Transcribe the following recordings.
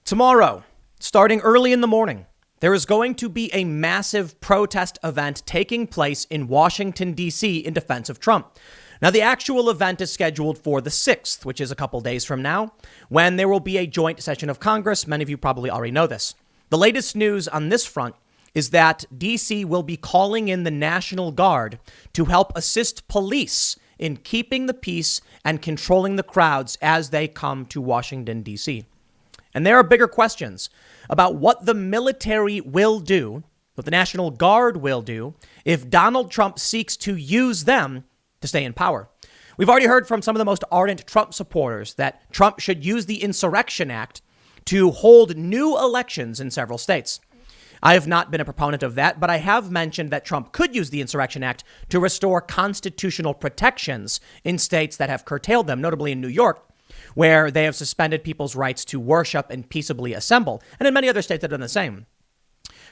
Tomorrow, starting early in the morning, there is going to be a massive protest event taking place in Washington, D.C. in defense of Trump. Now, the actual event is scheduled for the 6th, which is a couple days from now, when there will be a joint session of Congress. Many of you probably already know this. The latest news on this front is that D.C. will be calling in the National Guard to help assist police in keeping the peace and controlling the crowds as they come to Washington, D.C. And there are bigger questions about what the military will do, what the National Guard will do, if Donald Trump seeks to use them to stay in power. We've already heard from some of the most ardent Trump supporters that Trump should use the Insurrection Act to hold new elections in several states. I have not been a proponent of that, but I have mentioned that Trump could use the Insurrection Act to restore constitutional protections in states that have curtailed them, notably in New York, where they have suspended people's rights to worship and peaceably assemble, and in many other states that have done the same.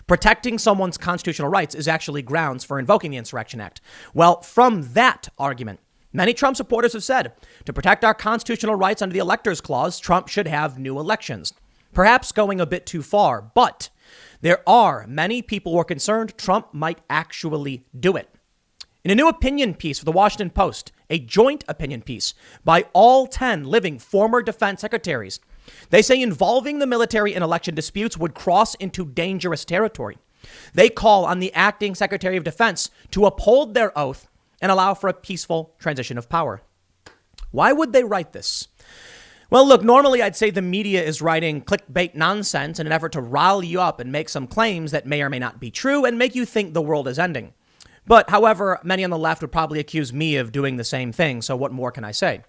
Protecting someone's constitutional rights is actually grounds for invoking the Insurrection Act. Well, from that argument, many Trump supporters have said, to protect our constitutional rights under the Electors Clause, Trump should have new elections. Perhaps going a bit too far, but there are many people who are concerned Trump might actually do it. In a new opinion piece for the Washington Post, a joint opinion piece by all 10 living former defense secretaries, they say involving the military in election disputes would cross into dangerous territory. They call on the acting Secretary of Defense to uphold their oath and allow for a peaceful transition of power. Why would they write this? Well, look, normally I'd say the media is writing clickbait nonsense in an effort to rile you up and make some claims that may or may not be true and make you think the world is ending. But however, many on the left would probably accuse me of doing the same thing. So what more can I say?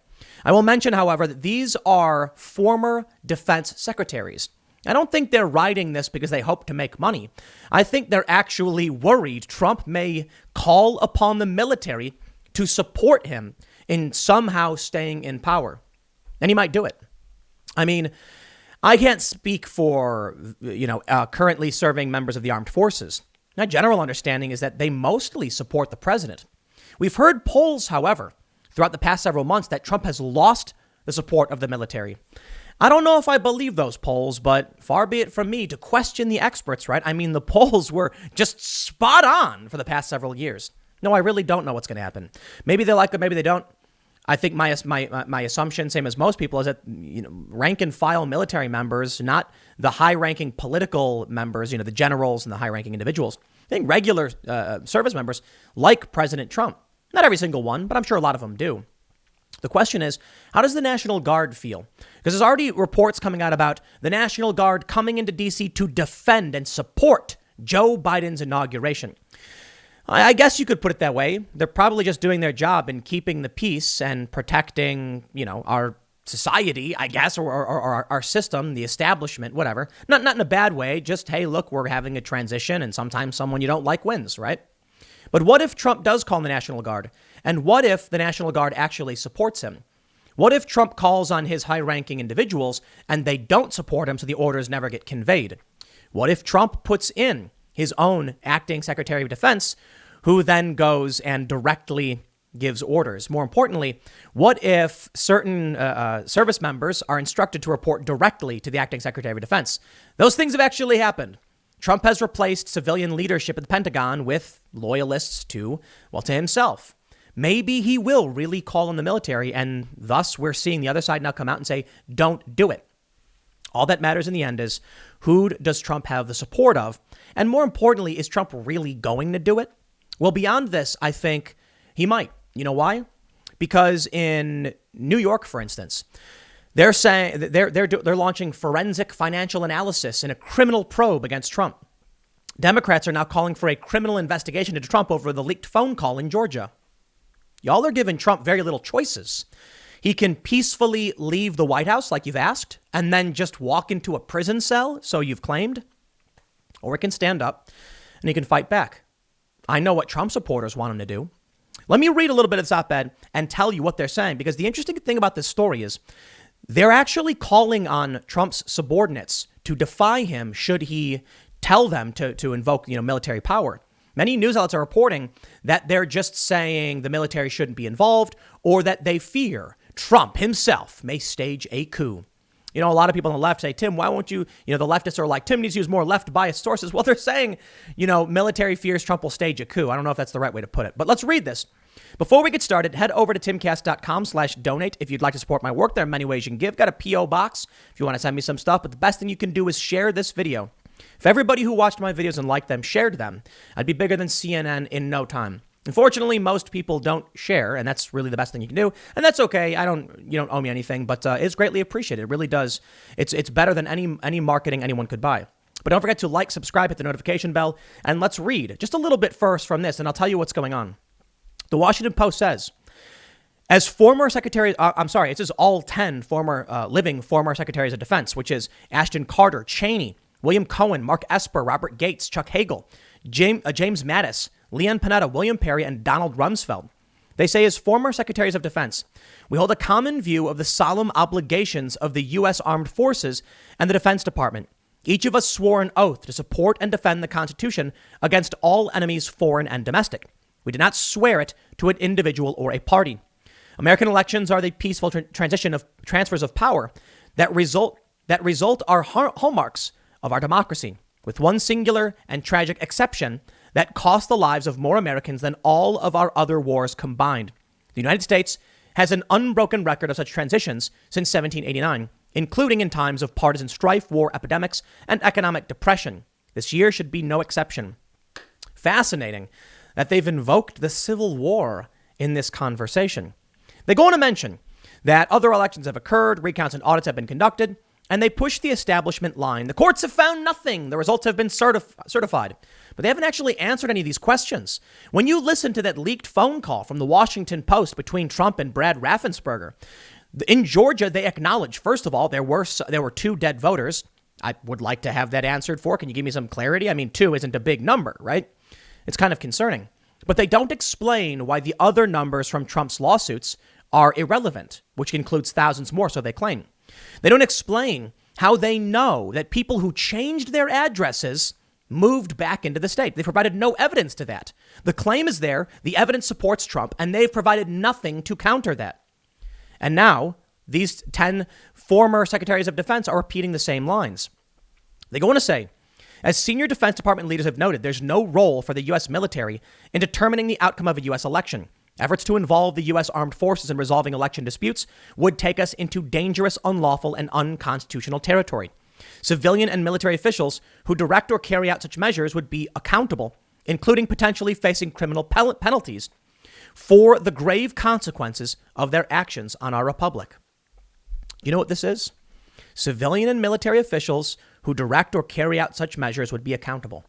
I will mention, however, that these are former defense secretaries. I don't think they're writing this because they hope to make money. I think they're actually worried Trump may call upon the military to support him in somehow staying in power. And he might do it. I mean, I can't speak for, currently serving members of the armed forces. My general understanding is that they mostly support the president. We've heard polls, however, throughout the past several months that Trump has lost the support of the military. I don't know if I believe those polls, but far be it from me to question the experts, right? I mean, the polls were just spot on for the past several years. No, I really don't know what's going to happen. Maybe they like it, maybe they don't. I think my assumption, same as most people, is that rank and file military members, not the high-ranking political members, the generals and the high-ranking individuals. I think regular service members like President Trump. Not every single one, but I'm sure a lot of them do. The question is, how does the National Guard feel? Because there's already reports coming out about the National Guard coming into D.C. to defend and support Joe Biden's inauguration. I guess you could put it that way. They're probably just doing their job in keeping the peace and protecting, our society, I guess, or our system, the establishment, whatever. Not in a bad way. Just, hey, look, we're having a transition and sometimes someone you don't like wins, right? But what if Trump does call the National Guard? And what if the National Guard actually supports him? What if Trump calls on his high-ranking individuals and they don't support him so the orders never get conveyed? What if Trump puts in his own acting Secretary of Defense, who then goes and directly gives orders? More importantly, what if certain service members are instructed to report directly to the acting Secretary of Defense? Those things have actually happened. Trump has replaced civilian leadership at the Pentagon with loyalists to himself. Maybe he will really call on the military, and thus we're seeing the other side now come out and say, don't do it. All that matters in the end is, who does Trump have the support of? And more importantly, is Trump really going to do it? Well, beyond this, I think he might. You know why? Because in New York, for instance, they're saying they're launching forensic financial analysis in a criminal probe against Trump. Democrats are now calling for a criminal investigation into Trump over the leaked phone call in Georgia. Y'all are giving Trump very little choices. He can peacefully leave the White House like you've asked and then just walk into a prison cell, so you've claimed, or he can stand up and he can fight back. I know what Trump supporters want him to do. Let me read a little bit of this op-ed and tell you what they're saying, because the interesting thing about this story is they're actually calling on Trump's subordinates to defy him should he tell them to invoke, military power. Many news outlets are reporting that they're just saying the military shouldn't be involved, or that they fear Trump himself may stage a coup. a lot of people on the left say, Tim, why won't you, the leftists are like, Tim needs to use more left biased sources. Well, they're saying, military fears Trump will stage a coup. I don't know if that's the right way to put it, but let's read this. Before we get started, head over to timcast.com/donate if you'd like to support my work. There are many ways you can give. Got a P.O. box if you want to send me some stuff, but the best thing you can do is share this video. If everybody who watched my videos and liked them shared them, I'd be bigger than CNN in no time. Unfortunately, most people don't share, and that's really the best thing you can do. And that's okay. You don't owe me anything, but it's greatly appreciated. It really does. It's better than any marketing anyone could buy. But don't forget to like, subscribe, hit the notification bell, and let's read just a little bit first from this, and I'll tell you what's going on. The Washington Post says, as former secretary, it says all 10 living former secretaries of defense, which is Ashton Carter, Cheney, William Cohen, Mark Esper, Robert Gates, Chuck Hagel, James Mattis, Leon Panetta, William Perry, and Donald Rumsfeld. They say, as former secretaries of defense, we hold a common view of the solemn obligations of the U.S. Armed Forces and the Defense Department. Each of us swore an oath to support and defend the Constitution against all enemies, foreign and domestic. We did not swear it to an individual or a party. American elections are the peaceful transition of transfers of power that result are hallmarks of our democracy, with one singular and tragic exception that cost the lives of more Americans than all of our other wars combined. The United States has an unbroken record of such transitions since 1789, including in times of partisan strife, war, epidemics, and economic depression. This year should be no exception. Fascinating that they've invoked the Civil War in this conversation. They go on to mention that other elections have occurred, recounts and audits have been conducted, and they push the establishment line. The courts have found nothing. The results have been certified. But they haven't actually answered any of these questions. When you listen to that leaked phone call from the Washington Post between Trump and Brad Raffensperger, in Georgia, they acknowledge, first of all, there were 2 dead voters. I would like to have that answered for. Can you give me some clarity? I mean, 2 isn't a big number, right? It's kind of concerning. But they don't explain why the other numbers from Trump's lawsuits are irrelevant, which includes thousands more, so they claim. They don't explain how they know that people who changed their addresses moved back into the state. They provided no evidence to that. The claim is there, the evidence supports Trump, and they've provided nothing to counter that. And now, these 10 former secretaries of defense are repeating the same lines. They go on to say, as senior Defense Department leaders have noted, there's no role for the U.S. military in determining the outcome of a U.S. election. Efforts to involve the U.S. Armed Forces in resolving election disputes would take us into dangerous, unlawful, and unconstitutional territory. Civilian and military officials who direct or carry out such measures would be accountable, including potentially facing criminal penalties for the grave consequences of their actions on our republic. You know what this is? Civilian and military officials who direct or carry out such measures would be accountable.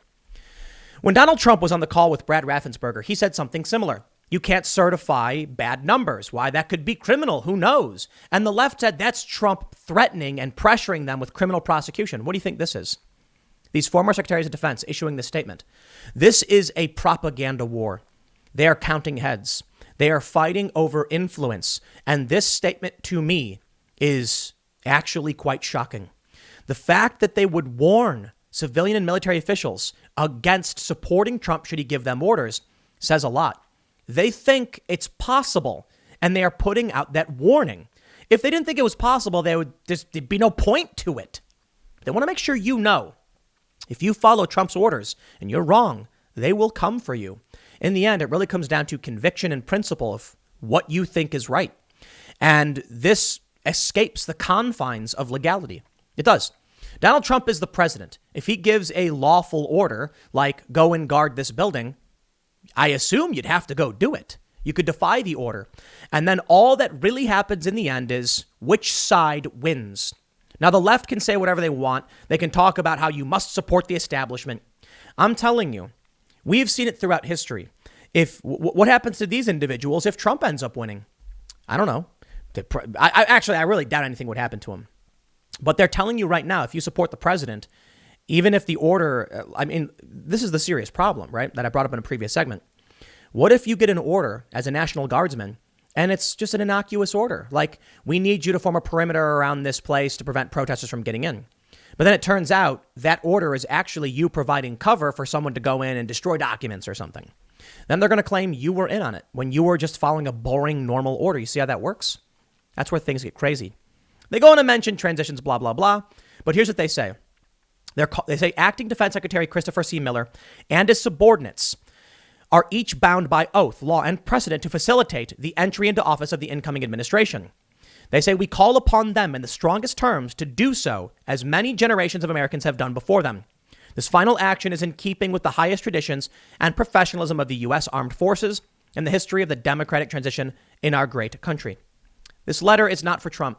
When Donald Trump was on the call with Brad Raffensperger, he said something similar. You can't certify bad numbers. Why? That could be criminal. Who knows? And the left said that's Trump threatening and pressuring them with criminal prosecution. What do you think this is? These former secretaries of defense issuing this statement. This is a propaganda war. They are counting heads. They are fighting over influence. And this statement to me is actually quite shocking. The fact that they would warn civilian and military officials against supporting Trump should he give them orders says a lot. They think it's possible, and they are putting out that warning. If they didn't think it was possible, there'd be no point to it. They want to make sure you know. If you follow Trump's orders and you're wrong, they will come for you. In the end, it really comes down to conviction and principle of what you think is right. And this escapes the confines of legality. It does. Donald Trump is the president. If he gives a lawful order, like go and guard this building, I assume you'd have to go do it. You could defy the order. And then all that really happens in the end is which side wins. Now, the left can say whatever they want. They can talk about how you must support the establishment. I'm telling you, we've seen it throughout history. What happens to these individuals if Trump ends up winning? I don't know. I really doubt anything would happen to him. But they're telling you right now, if you support the president, even if the order, this is the serious problem, right, that I brought up in a previous segment. What if you get an order as a National Guardsman and it's just an innocuous order? Like, we need you to form a perimeter around this place to prevent protesters from getting in. But then it turns out that order is actually you providing cover for someone to go in and destroy documents or something. Then they're going to claim you were in on it when you were just following a boring, normal order. You see how that works? That's where things get crazy. They go on to mention transitions, blah, blah, blah. But here's what they say. They say Acting Defense Secretary Christopher C. Miller and his subordinates are each bound by oath, law, and precedent to facilitate the entry into office of the incoming administration. They say we call upon them in the strongest terms to do so, as many generations of Americans have done before them. This final action is in keeping with the highest traditions and professionalism of the U.S. Armed Forces and the history of the democratic transition in our great country. This letter is not for Trump.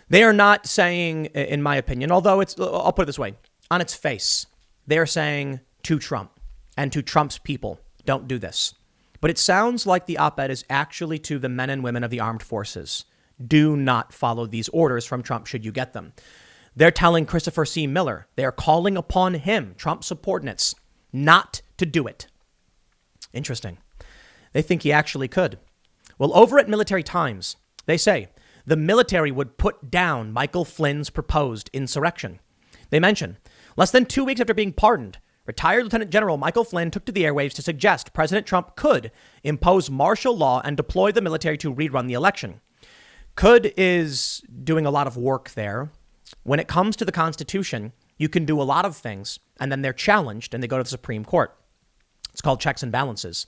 They are not saying, in my opinion, although I'll put it this way, on its face, they are saying to Trump and to Trump's people, don't do this. But it sounds like the op-ed is actually to the men and women of the armed forces. Do not follow these orders from Trump should you get them. They're telling Christopher C. Miller, they are calling upon him, Trump's subordinates, not to do it. Interesting. They think he actually could. Well, over at Military Times, they say the military would put down Michael Flynn's proposed insurrection. They mention, less than 2 weeks after being pardoned, retired Lieutenant General Michael Flynn took to the airwaves to suggest President Trump could impose martial law and deploy the military to rerun the election. Could is doing a lot of work there. When it comes to the Constitution, you can do a lot of things, and then they're challenged and they go to the Supreme Court. It's called checks and balances.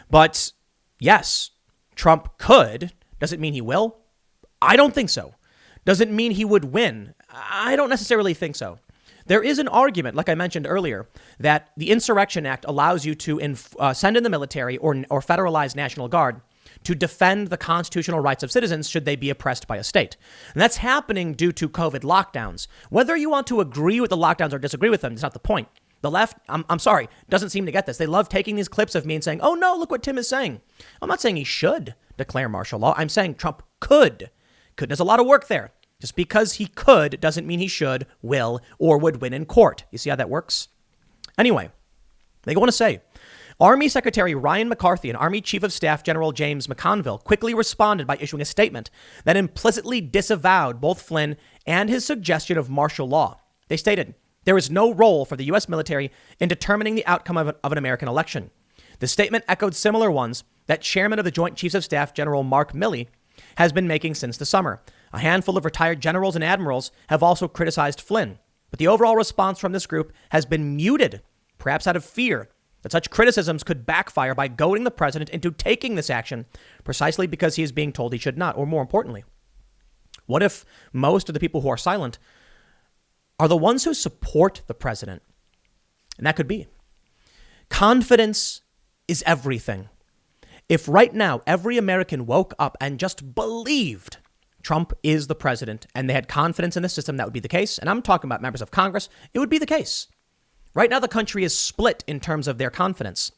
But yes, Trump could. Does it mean he will? I don't think so. Does it mean he would win? I don't necessarily think so. There is an argument, like I mentioned earlier, that the Insurrection Act allows you to send in the military or federalized National Guard to defend the constitutional rights of citizens should they be oppressed by a state. And that's happening due to COVID lockdowns. Whether you want to agree with the lockdowns or disagree with them is not the point. The left, I'm sorry, doesn't seem to get this. They love taking these clips of me and saying, oh no, look what Tim is saying. I'm not saying he should declare martial law. I'm saying Trump could. There's a lot of work there. Just because he could doesn't mean he should, will, or would win in court. You see how that works? Anyway, they go on to say, Army Secretary Ryan McCarthy and Army Chief of Staff General James McConville quickly responded by issuing a statement that implicitly disavowed both Flynn and his suggestion of martial law. They stated, there is no role for the U.S. military in determining the outcome of an American election. The statement echoed similar ones that Chairman of the Joint Chiefs of Staff General Mark Milley has been making since the summer. A handful of retired generals and admirals have also criticized Flynn, but the overall response from this group has been muted, perhaps out of fear that such criticisms could backfire by goading the president into taking this action precisely because he is being told he should not. Or more importantly, what if most of the people who are silent are the ones who support the president? And that could be. Confidence is everything. If right now every American woke up and just believed Trump is the president and they had confidence in the system, that would be the case. And I'm talking about members of Congress. It would be the case. Right now, the country is split in terms of their confidence.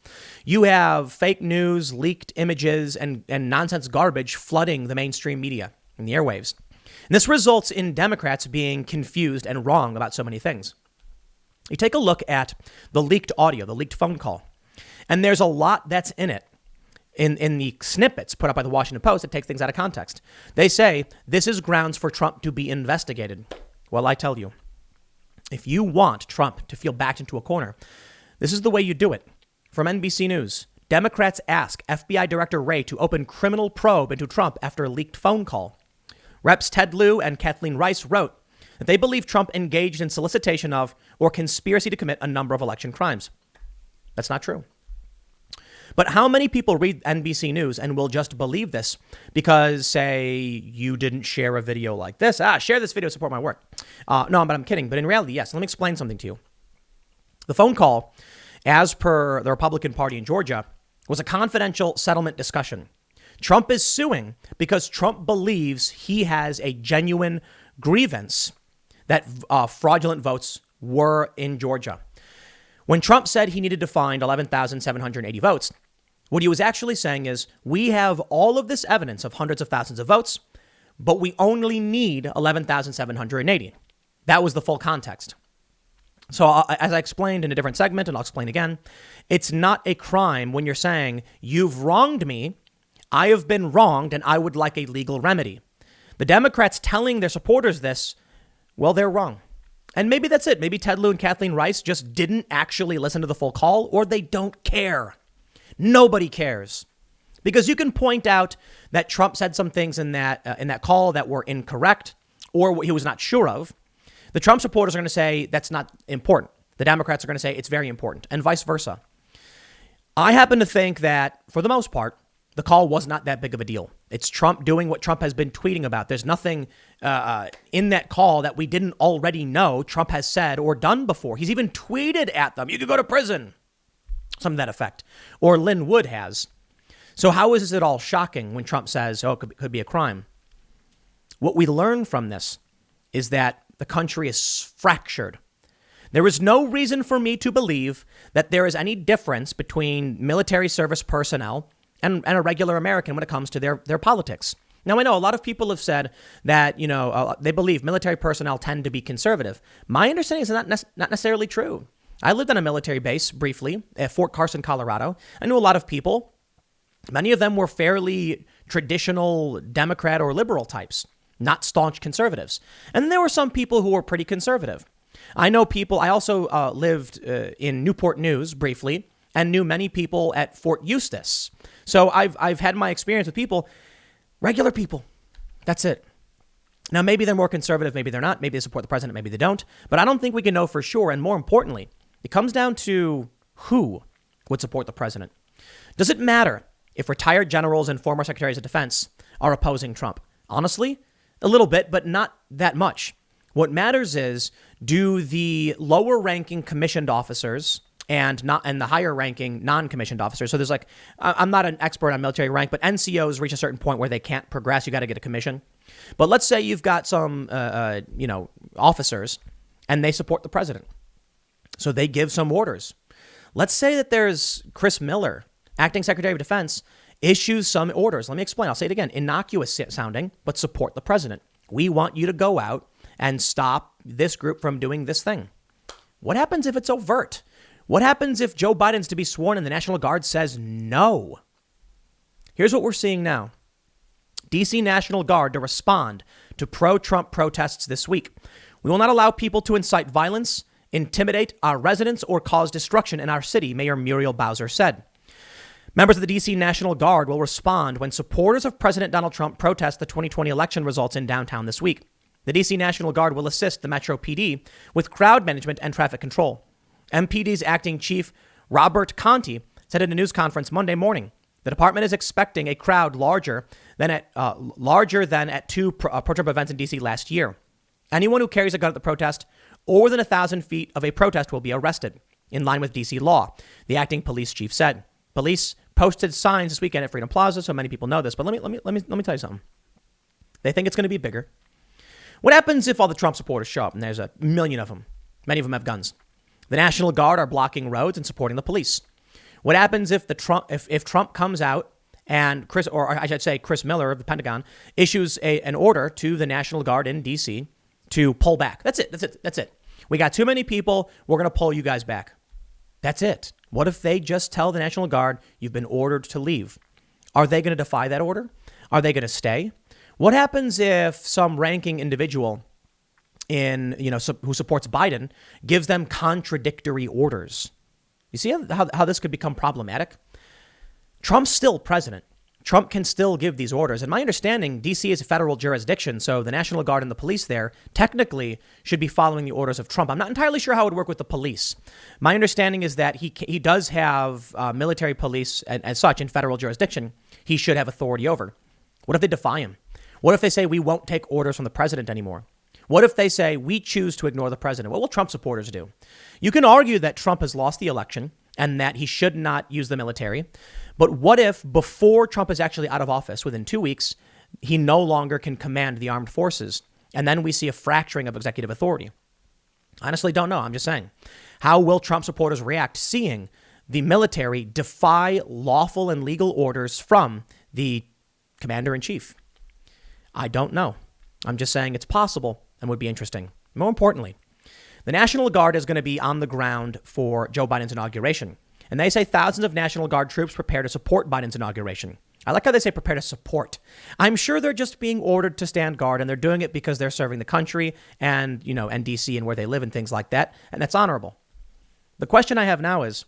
You have fake news, leaked images, and nonsense garbage flooding the mainstream media and the airwaves. And this results in Democrats being confused and wrong about so many things. You take a look at the leaked audio, the leaked phone call, and there's a lot that's in it. In the snippets put up by the Washington Post that take things out of context. They say this is grounds for Trump to be investigated. Well, I tell you, if you want Trump to feel backed into a corner, this is the way you do it. From NBC News, Democrats ask FBI Director Wray to open criminal probe into Trump after a leaked phone call. Reps Ted Lieu and Kathleen Rice wrote that they believe Trump engaged in solicitation of or conspiracy to commit a number of election crimes. That's not true. But how many people read NBC News and will just believe this because, say, you didn't share a video like this? Share this video, support my work. No, but I'm kidding. But in reality, yes. Let me explain something to you. The phone call, as per the Republican Party in Georgia, was a confidential settlement discussion. Trump is suing because Trump believes he has a genuine grievance that fraudulent votes were in Georgia. When Trump said he needed to find 11,780 votes, what he was actually saying is, we have all of this evidence of hundreds of thousands of votes, but we only need 11,780. That was the full context. So as I explained in a different segment, and I'll explain again, it's not a crime when you're saying, you've wronged me, I have been wronged, and I would like a legal remedy. The Democrats telling their supporters this, well, they're wrong. And maybe that's it. Maybe Ted Lieu and Kathleen Rice just didn't actually listen to the full call, or they don't care. Nobody cares. Because you can point out that Trump said some things in that call that were incorrect. or what he was not sure of, the Trump supporters are going to say that's not important. The Democrats are going to say it's very important, and vice versa. I happen to think that, for the most part, the call was not that big of a deal. It's Trump doing what Trump has been tweeting about. There's nothing in that call that we didn't already know Trump has said or done before. He's even tweeted at them, you could go to prison, something to that effect, or Lynn Wood has. So how is it all shocking when Trump says, oh, it could be a crime? What we learn from this is that the country is fractured. There is no reason for me to believe that there is any difference between military service personnel and a regular American when it comes to their politics. Now, I know a lot of people have said that, they believe military personnel tend to be conservative. My understanding is not necessarily true. I lived on a military base briefly at Fort Carson, Colorado. I knew a lot of people. Many of them were fairly traditional Democrat or liberal types, not staunch conservatives. And there were some people who were pretty conservative. I know people. I also lived in Newport News briefly and knew many people at Fort Eustis. So I've had my experience with people, regular people. That's it. Now, maybe they're more conservative. Maybe they're not. Maybe they support the president. Maybe they don't. But I don't think we can know for sure. And more importantly, it comes down to who would support the president. Does it matter if retired generals and former secretaries of defense are opposing Trump? Honestly, a little bit, but not that much. What matters is, do the lower ranking commissioned officers and the higher ranking non-commissioned officers. So there's I'm not an expert on military rank, but NCOs reach a certain point where they can't progress. You got to get a commission. But let's say you've got some, officers and they support the president. So they give some orders. Let's say that there's Chris Miller, acting Secretary of Defense, issues some orders. Let me explain. I'll say it again. Innocuous sounding, but support the president. We want you to go out and stop this group from doing this thing. What happens if it's overt? What happens if Joe Biden's to be sworn and the National Guard says no? Here's what we're seeing now. D.C. National Guard to respond to pro-Trump protests this week. We will not allow people to incite violence, intimidate our residents, or cause destruction in our city, Mayor Muriel Bowser said. Members of the D.C. National Guard will respond when supporters of President Donald Trump protest the 2020 election results in downtown this week. The D.C. National Guard will assist the Metro PD with crowd management and traffic control. MPD's acting chief, Robert Conti, said in a news conference Monday morning, the department is expecting a crowd larger than at two pro-Trump events in D.C. last year. Anyone who carries a gun at the protest or within 1,000 feet of a protest will be arrested, in line with D.C. law, the acting police chief said. Police posted signs this weekend at Freedom Plaza, so many people know this. But let me tell you something. They think it's going to be bigger. What happens if all the Trump supporters show up, and there's a million of them? Many of them have guns. The National Guard are blocking roads and supporting the police. What happens if if Trump comes out and Chris Miller of the Pentagon issues an order to the National Guard in D.C. to pull back? That's it. We got too many people. We're going to pull you guys back. That's it. What if they just tell the National Guard, you've been ordered to leave? Are they going to defy that order? Are they going to stay? What happens if some ranking individual who supports Biden gives them contradictory orders? You see how this could become problematic? Trump's still president. Trump can still give these orders. And my understanding, D.C. is a federal jurisdiction, so the National Guard and the police there technically should be following the orders of Trump. I'm not entirely sure how it would work with the police. My understanding is that he does have military police and as such in federal jurisdiction. He should have authority over. What if they defy him? What if they say we won't take orders from the president anymore? What if they say we choose to ignore the president? What will Trump supporters do? You can argue that Trump has lost the election and that he should not use the military. But what if before Trump is actually out of office, within 2 weeks, he no longer can command the armed forces? And then we see a fracturing of executive authority. Honestly, don't know. I'm just saying. How will Trump supporters react seeing the military defy lawful and legal orders from the commander in chief? I don't know. I'm just saying it's possible and would be interesting. More importantly, the National Guard is going to be on the ground for Joe Biden's inauguration. And they say thousands of National Guard troops prepare to support Biden's inauguration. I like how they say prepare to support. I'm sure they're just being ordered to stand guard, and they're doing it because they're serving the country and DC and where they live and things like that. And that's honorable. The question I have now is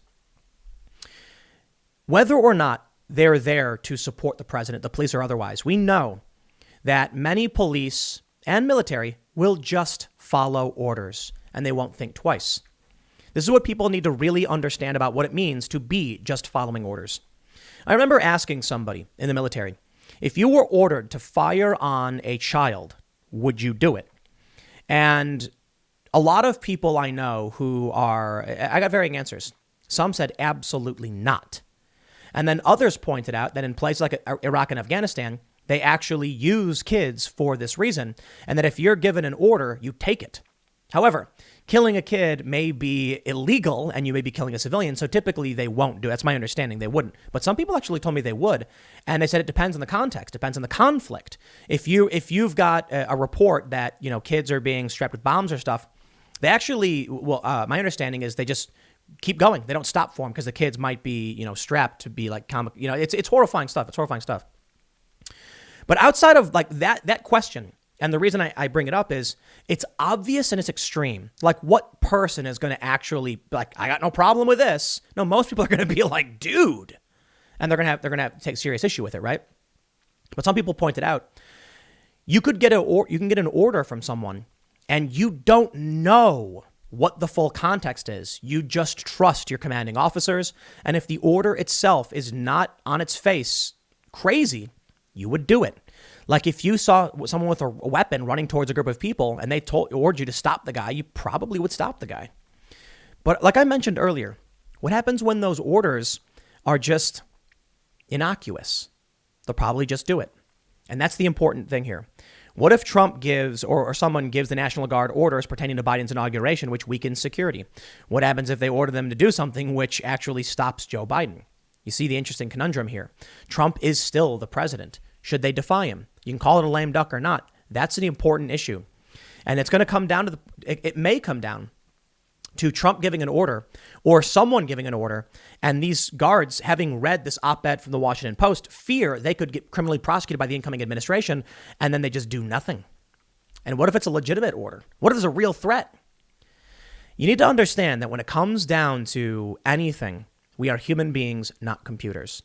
whether or not they're there to support the president, the police or otherwise. We know that many police and military will just follow orders, and they won't think twice. This is what people need to really understand about what it means to be just following orders. I remember asking somebody in the military, if you were ordered to fire on a child, would you do it? And a lot of people I know I got varying answers. Some said absolutely not. And then others pointed out that in places like Iraq and Afghanistan, they actually use kids for this reason, and that if you're given an order, you take it. However, killing a kid may be illegal and you may be killing a civilian, so typically they won't do it. That's my understanding. They wouldn't. But some people actually told me they would, and they said it depends on the context, depends on the conflict. If you've got a report that, kids are being strapped with bombs or stuff, they actually, my understanding is they just keep going. They don't stop for them because the kids might be, strapped to be like comic. It's horrifying stuff. It's horrifying stuff. But outside of like that question, and the reason I bring it up is it's obvious and it's extreme. Like, what person is going to actually like, I got no problem with this? No, most people are going to be like, dude, and they're going to have to take serious issue with it, right? But some people pointed out you can get an order from someone, and you don't know what the full context is. You just trust your commanding officers, and if the order itself is not on its face crazy, you would do it. Like if you saw someone with a weapon running towards a group of people and they ordered you to stop the guy, you probably would stop the guy. But like I mentioned earlier, what happens when those orders are just innocuous? They'll probably just do it. And that's the important thing here. What if Trump gives or someone gives the National Guard orders pertaining to Biden's inauguration, which weakens security? What happens if they order them to do something which actually stops Joe Biden? You see the interesting conundrum here. Trump is still the president. Should they defy him? You can call it a lame duck or not. That's the important issue. And it's going to come down to it may come down to Trump giving an order or someone giving an order. And these guards, having read this op-ed from the Washington Post, fear they could get criminally prosecuted by the incoming administration. And then they just do nothing. And what if it's a legitimate order? What if there's a real threat? You need to understand that when it comes down to anything, we are human beings, not computers.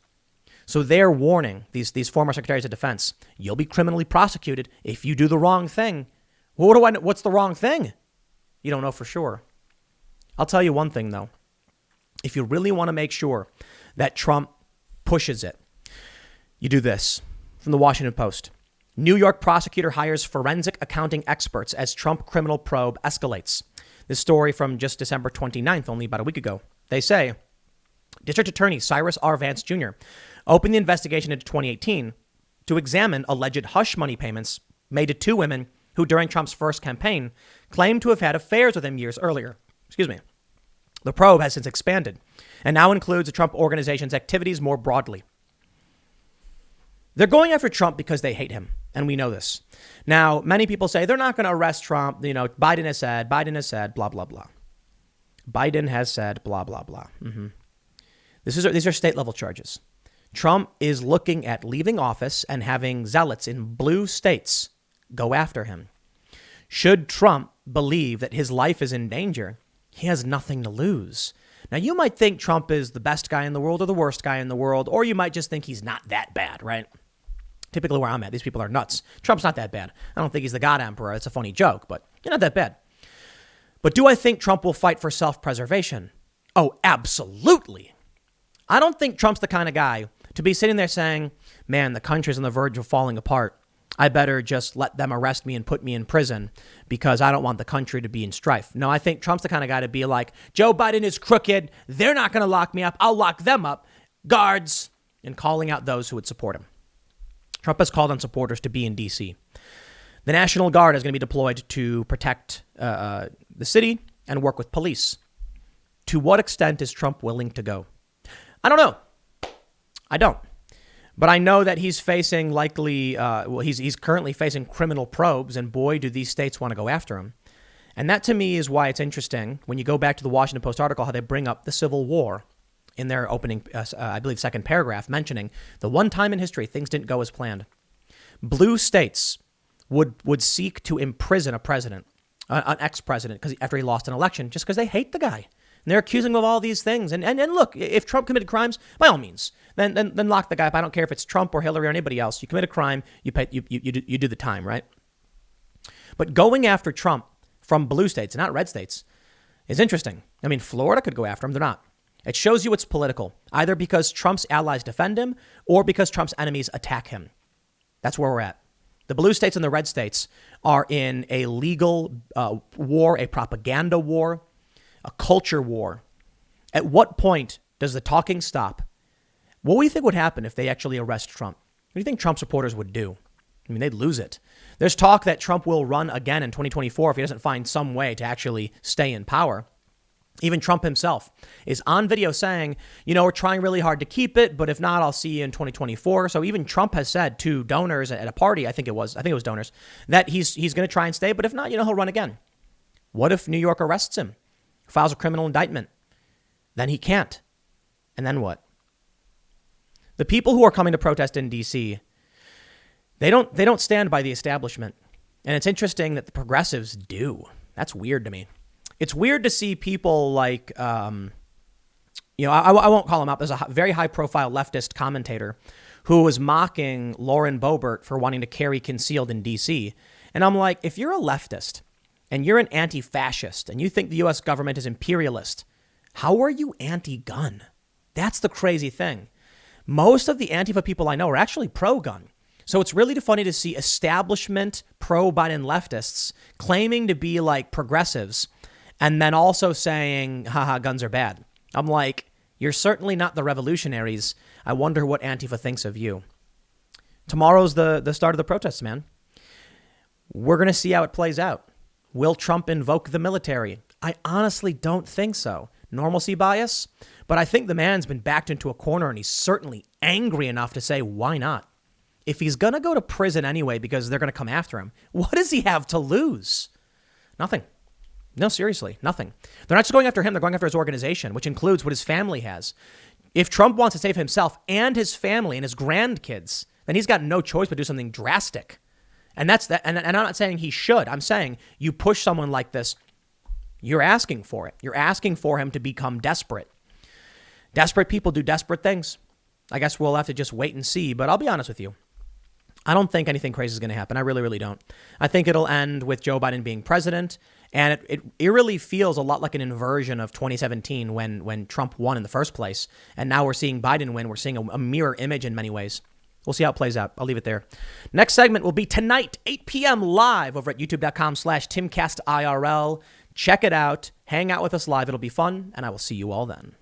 So they're warning these former secretaries of defense, you'll be criminally prosecuted if you do the wrong thing. Well, what's the wrong thing? You don't know for sure. I'll tell you one thing, though. If you really want to make sure that Trump pushes it, you do this. From the Washington Post. New York prosecutor hires forensic accounting experts as Trump criminal probe escalates. This story from just December 29th, only about a week ago. They say, District Attorney Cyrus R. Vance Jr. opened the investigation into 2018 to examine alleged hush money payments made to two women who, during Trump's first campaign, claimed to have had affairs with him years earlier. The probe has since expanded and now includes the Trump organization's activities more broadly. They're going after Trump because they hate him, and we know this. Now, many people say they're not going to arrest Trump. Biden has said, blah, blah, blah. Biden has said, blah, blah, blah. These are state level charges. Trump is looking at leaving office and having zealots in blue states go after him. Should Trump believe that his life is in danger, he has nothing to lose. Now, you might think Trump is the best guy in the world or the worst guy in the world, or you might just think he's not that bad, right? Typically where I'm at, these people are nuts. Trump's not that bad. I don't think he's the God Emperor. It's a funny joke, but you're not that bad. But do I think Trump will fight for self-preservation? Oh, absolutely. I don't think Trump's the kind of guy to be sitting there saying, man, the country's on the verge of falling apart. I better just let them arrest me and put me in prison because I don't want the country to be in strife. No, I think Trump's the kind of guy to be like, Joe Biden is crooked. They're not going to lock me up. I'll lock them up. Guards, and calling out those who would support him. Trump has called on supporters to be in D.C. The National Guard is going to be deployed to protect the city and work with police. To what extent is Trump willing to go? I don't know. I don't. But I know that he's facing likely, he's currently facing criminal probes, and boy, do these states want to go after him. And that to me is why it's interesting when you go back to the Washington Post article, how they bring up the Civil War in their opening, I believe, second paragraph, mentioning the one time in history things didn't go as planned. Blue states would seek to imprison a president, an ex-president, because after he lost an election, just because they hate the guy. And they're accusing him of all these things. And look, if Trump committed crimes, by all means, then lock the guy up. I don't care if it's Trump or Hillary or anybody else. You commit a crime, you do the time, right? But going after Trump from blue states, not red states, is interesting. I mean, Florida could go after him. They're not. It shows you it's political, either because Trump's allies defend him or because Trump's enemies attack him. That's where we're at. The blue states and the red states are in a legal war, a propaganda war, a culture war. At what point does the talking stop? What do you think would happen if they actually arrest Trump? What do you think Trump supporters would do? I mean, they'd lose it. There's talk that Trump will run again in 2024 if he doesn't find some way to actually stay in power. Even Trump himself is on video saying, we're trying really hard to keep it, but if not, I'll see you in 2024. So even Trump has said to donors at a party, I think it was donors, that he's going to try and stay, but if not, he'll run again. What if New York arrests him, files a criminal indictment? Then he can't. And then what? The people who are coming to protest in D.C., they don't stand by the establishment. And it's interesting that the progressives do. That's weird to me. It's weird to see people like, I won't call him up. There's a very high profile leftist commentator who was mocking Lauren Boebert for wanting to carry concealed in D.C. And I'm like, if you're a leftist and you're an anti-fascist and you think the U.S. government is imperialist, how are you anti-gun? That's the crazy thing. Most of the Antifa people I know are actually pro-gun. So it's really funny to see establishment pro-Biden leftists claiming to be like progressives and then also saying, haha, guns are bad. I'm like, you're certainly not the revolutionaries. I wonder what Antifa thinks of you. Tomorrow's the start of the protests, man. We're going to see how it plays out. Will Trump invoke the military? I honestly don't think so. Normalcy bias? But I think the man's been backed into a corner and he's certainly angry enough to say, why not? If he's going to go to prison anyway because they're going to come after him, what does he have to lose? Nothing. No, seriously, nothing. They're not just going after him. They're going after his organization, which includes what his family has. If Trump wants to save himself and his family and his grandkids, then he's got no choice but do something drastic. And that's that. And I'm not saying he should. I'm saying you push someone like this, you're asking for it. You're asking for him to become desperate. Desperate people do desperate things. I guess we'll have to just wait and see. But I'll be honest with you. I don't think anything crazy is going to happen. I really, really don't. I think it'll end with Joe Biden being president. And it eerily feels a lot like an inversion of 2017 when Trump won in the first place. And now we're seeing Biden win. We're seeing a mirror image in many ways. We'll see how it plays out. I'll leave it there. Next segment will be tonight, 8 p.m. live over at youtube.com/TimCastIRL. Check it out. Hang out with us live. It'll be fun. And I will see you all then.